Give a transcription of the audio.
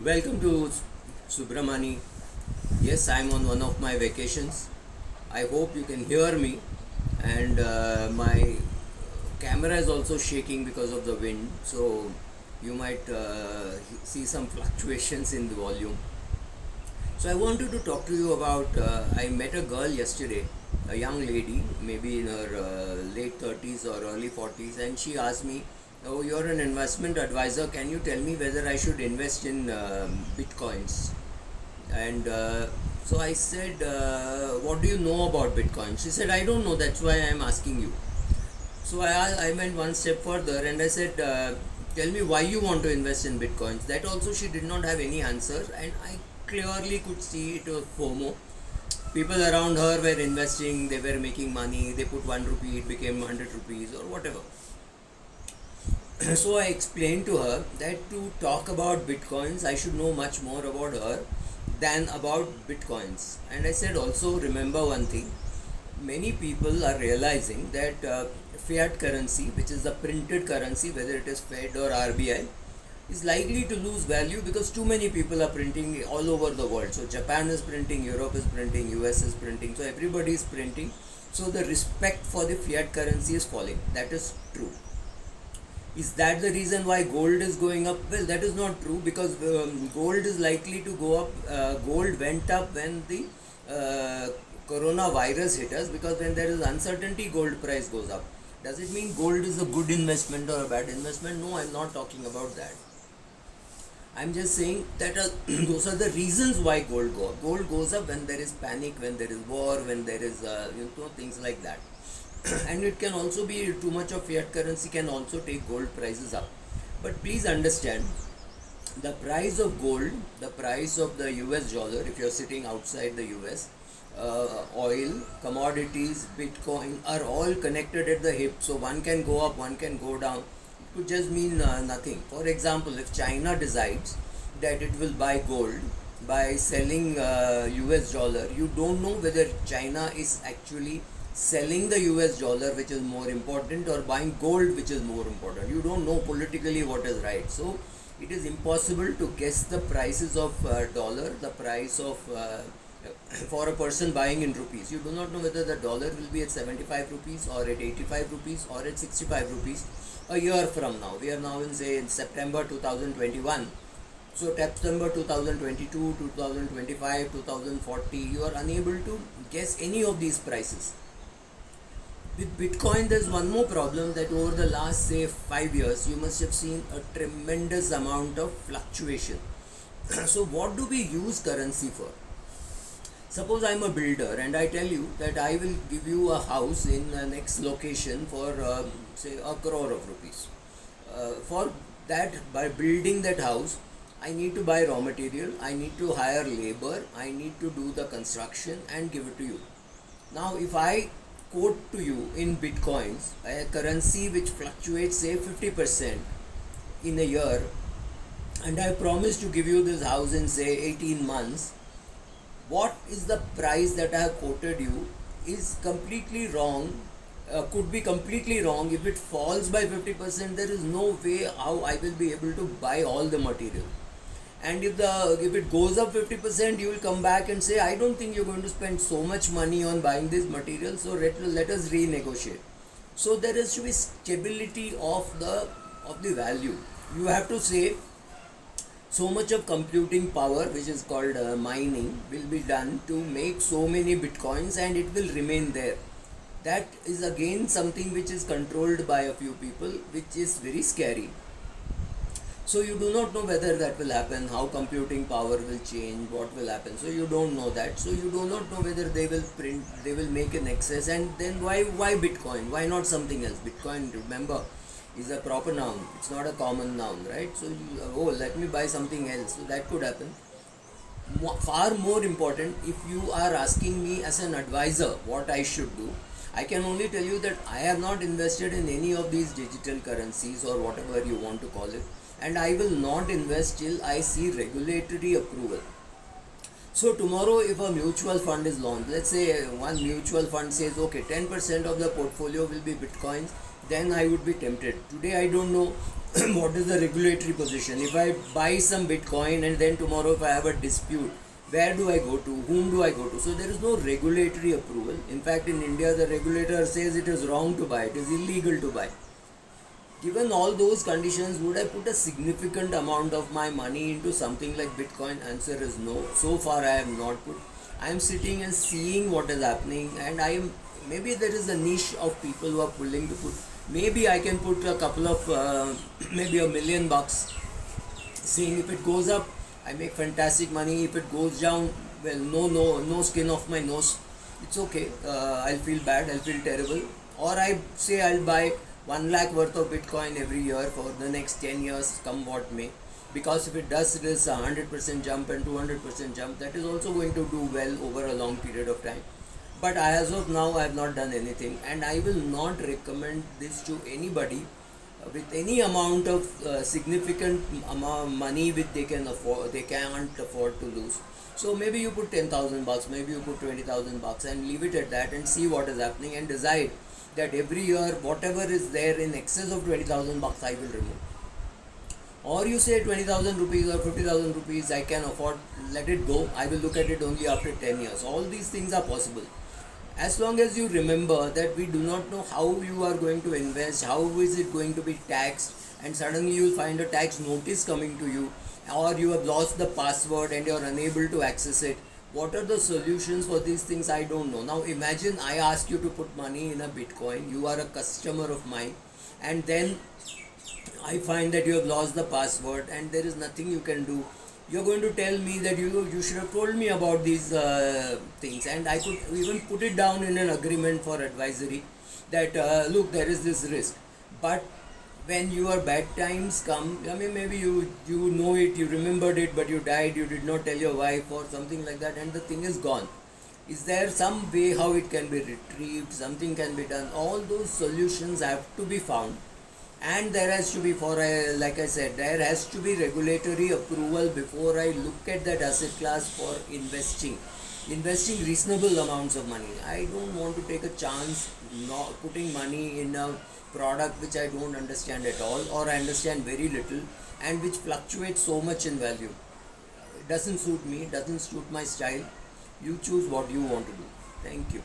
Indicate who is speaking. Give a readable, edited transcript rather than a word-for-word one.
Speaker 1: Welcome to Subramani. Yes, I'm on one of my vacations. I hope you can hear me, and my camera is also shaking because of the wind, so you might see some fluctuations in the volume. So, I wanted to talk to you about. I met a girl yesterday, a young lady, maybe in her late 30s or early 40s, and she asked me, "Oh, you're an investment advisor. Can you tell me whether I should invest in bitcoins?" And so I said, "What do you know about bitcoin?" She said, "I don't know. That's why I'm asking you." So I went one step further and I said, "Tell me why you want to invest in bitcoins." That also she did not have any answer, and I clearly could see it was FOMO. People around her were investing, they were making money, they put 1 rupee, it became 100 rupees or whatever. So I explained to her that to talk about bitcoins, I should know much more about her than about bitcoins. And I said, also remember one thing, many people are realizing that fiat currency, which is the printed currency, whether it is Fed or RBI, is likely to lose value because too many people are printing all over the world. So Japan is printing, Europe is printing, US is printing, so everybody is printing. So the respect for the fiat currency is falling. That is true. Is that the reason why gold is going up? Well, that is not true, because gold is likely to go up. Gold went up when the coronavirus hit us, because when there is uncertainty, gold price goes up. Does it mean gold is a good investment or a bad investment? No, I'm not talking about that. I'm just saying that those are the reasons why gold goes up. Gold goes up when there is panic, when there is war, when there is things like that. And it can also be too much of fiat currency can also take gold prices up. But please understand, the price of gold, the price of the US dollar, if you're sitting outside the US, oil, commodities, Bitcoin are all connected at the hip. So one can go up, one can go down. It could just mean nothing. For example, if China decides that it will buy gold by selling US dollar, you don't know whether China is actually selling the US dollar, which is more important, or buying gold, which is more important. You don't know politically what is right. So it is impossible to guess the prices of dollar, the price of for a person buying in rupees. You do not know whether the dollar will be at 75 rupees or at 85 rupees or at 65 rupees a year from now. We are now in, say, in September 2021. So September 2022, 2025, 2040, you are unable to guess any of these prices. With Bitcoin, there's one more problem, that over the last, say, 5 years, you must have seen a tremendous amount of fluctuation. So what do we use currency for? Suppose I'm a builder and I tell you that I will give you a house in the next location for say 1 crore of rupees. For that, by building that house, I need to buy raw material, I need to hire labor, I need to do the construction and give it to you. Now if I quote to you in bitcoins, a currency which fluctuates, say, 50% in a year, and I promise to give you this house in, say, 18 months, what is the price that I have quoted you is completely wrong, could be completely wrong. If it falls by 50%, there is no way how I will be able to buy all the material. And if it goes up 50%, you will come back and say, I don't think you're going to spend so much money on buying this material, so let us renegotiate. So there has to be stability of the value. You have to say, so much of computing power, which is called mining, will be done to make so many bitcoins, and it will remain there. That is again something which is controlled by a few people, which is very scary. So you do not know whether that will happen, how computing power will change, what will happen. So you don't know that. So you do not know whether they will print, they will make an excess, and then why Bitcoin? Why not something else? Bitcoin, remember, is a proper noun. It's not a common noun, right? So let me buy something else. So that could happen. Far more important, if you are asking me as an advisor what I should do, I can only tell you that I have not invested in any of these digital currencies or whatever you want to call it, and I will not invest till I see regulatory approval. So tomorrow, if a mutual fund is launched, let's say one mutual fund says, okay, 10% of the portfolio will be bitcoins, then I would be tempted. Today I don't know what is the regulatory position. If I buy some Bitcoin and then tomorrow if I have a dispute, where do I go to? Whom do I go to? So there is no regulatory approval. In fact, in India, the regulator says it is wrong to buy, it is illegal to buy. Given all those conditions, would I put a significant amount of my money into something like Bitcoin? Answer is no. So far, I have not put. I am sitting and seeing what is happening, and I am, maybe there is a niche of people who are willing to put. Maybe I can put a couple of maybe $1 million, seeing if it goes up, I make fantastic money. If it goes down, well, no skin off my nose. It's okay. I'll feel bad. I'll feel terrible. Or I say I'll buy 1 lakh worth of Bitcoin every year for the next 10 years, come what may. Because if it does this 100% jump and 200% jump, that is also going to do well over a long period of time. But as of now, I have not done anything, and I will not recommend this to anybody with any amount of significant amount of money which they can't afford to lose. So maybe you put 10,000 bucks, maybe you put 20,000 bucks, and leave it at that and see what is happening, and decide that every year whatever is there in excess of 20,000 bucks I will remove. Or you say 20,000 rupees or 50,000 rupees I can afford, let it go. I will look at it only after 10 years. All these things are possible. As long as you remember that we do not know how you are going to invest, how is it going to be taxed, and suddenly you will find a tax notice coming to you, or you have lost the password and you are unable to access it. What are the solutions for these things? I don't know. Now imagine I ask you to put money in a Bitcoin, you are a customer of mine, and then I find that you have lost the password and there is nothing you can do. You're going to tell me that you should have told me about these things, and I could even put it down in an agreement for advisory that look, there is this risk. But when your bad times come, I mean, maybe you know it, you remembered it, but you died, you did not tell your wife or something like that, and the thing is gone. Is there some way how it can be retrieved? Something can be done. All those solutions have to be found. And there has to be, like I said, there has to be regulatory approval before I look at that asset class for investing reasonable amounts of money. I don't want to take a chance not putting money in a product which I don't understand at all, or I understand very little, and which fluctuates so much in value. It doesn't suit me, doesn't suit my style. You choose what you want to do. Thank you.